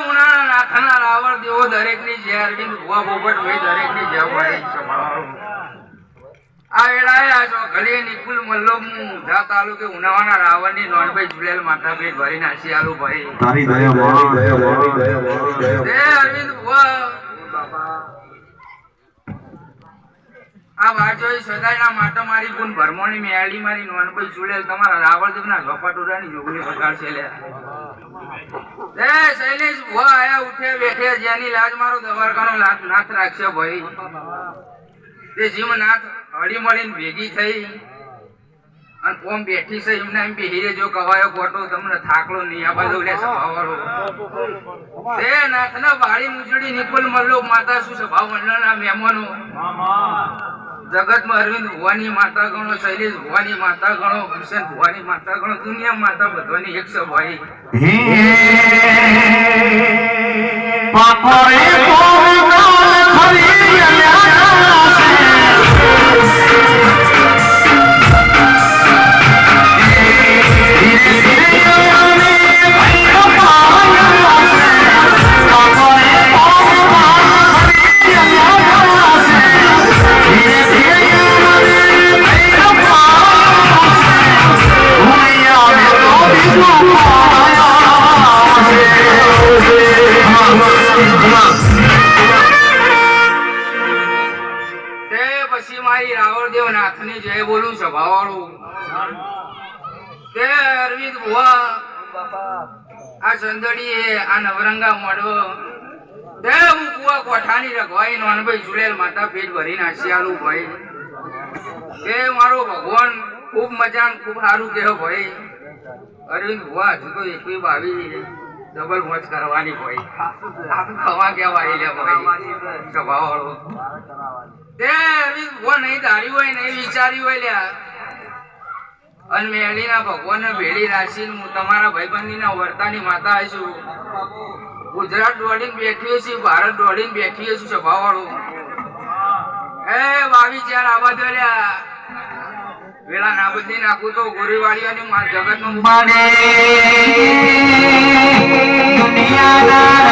ઉનાળા નાથના રાવણ દેવો દરેકની જે અરવિંદ ભુવા પોપટ હોય દરેકની જે હોય સમાવાળો આ વેળાએ આ ચોકલી નિકુલ મલ્લમ જા તાલુકે ઉનાવાના રાવણની નોનભાઈ ઝુલેલ માતા પેટ ભરી નાસી આલુ ભાઈ તારી દયા મારી દયા અરવિંદ ભુવા આ વાંચો સદાયના માટે મારી ગુણ ભરમોની મેળી મારી નોનભાઈ ઝુલેલ તમારા રાવણદેવના ઝોપાટોડાની જોગણી પગાડશે લે શૈલેષ ભુવા આયા ઉઠે બેઠે જેની લાજ મારો દવારકાનો નાથ રાખશે ભાઈ તે જીવનાથ હળી મળીને ભેગી થઈ અને ઓમ બેઠી છે એમને એમ બેહીરે જો કવાયો કોટો તમને થાકલો નહીં આ બાજુ લે સભાવાળો તે નાથના વાળી મુજડી નિકુલ મલ્લો માતા શું સભા મંડળના મહેમાનો જગતમાં અરવિંદ ભુવાની માતા ગણો શૈલેષ ભુવાની માતા ગણો કિશન ભુવાની માતા ગણો દુનિયા માતા બધાની એક સભાઈ ખૂબ મજા ખૂબ સારું કેવો ભાઈ અરવિંદ ભુવા હજુ તો 21-22 ડબલ મોજ કરવાની ભાઈ આ તો ખવા કેવાય લે ભાઈ સ્વભાવવાળો તે અરવિંદ ભુવા નહીં ધાર્યું હોય નહીં વિચાર્યું હોય લ્યા અને મેળીના ભગવાનને ભેળી રાખીને હું તમારા ભાઈબંધીના વર્તાની માતા છું ગુજરાત દોડીને બેઠી છું ભારત દોડીને બેઠી છું સ્વભાવવાળો એ વાવી ચાર આવા દો લ્યા વેલા ના બદલી નાખું તો ગોરીવાળીઓની જગતમાં દુનિયાના